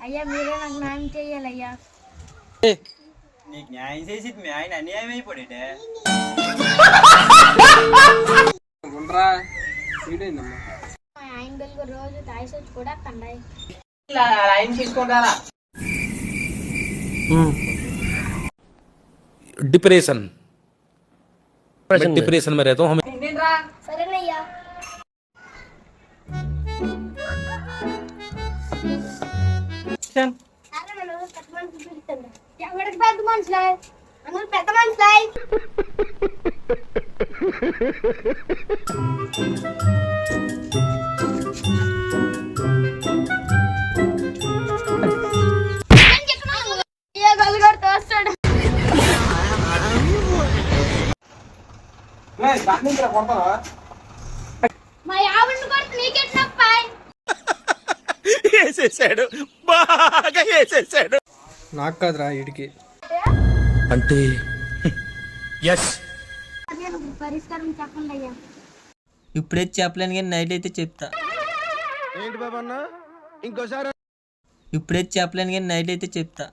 అయ్యా మీరే నాకు న్యాయం చేయాలయ్యా. నీకు న్యాయం చేసి మీ ఆయన అన్యాయం అయిపోయాడే. మా ఆయన బిల్లు రోజు తాయిసి వచ్చి కూడా కండాయి. डिप्रेशन डिप्रेशन में रहता हूँ हमें. సరేనయ్యా. సరే నన్ను పెద్ద మనుషులు పిలుస్తాను. ఎవరికి పెద్ద మనుషులే? అందరూ పెద్ద మనుషులే. వస్తాడు. మా ఆవిడని కొడితే నీకెట్నప్పాయ్? వేసేసాడు, బాగా వేసేసాడు. నాకు కాదురా వీడికి. అంటే ఎస్. పరిష్కారం చెప్పండి అయ్యా. ఇప్పుడే చెప్పలేను కానీ నైట్ అయితే చెప్తా. ఏంటి బాబన్నా ఇంకోసారి? ఇప్పుడే చెప్పలేను కానీ నైట్ అయితే చెప్తా.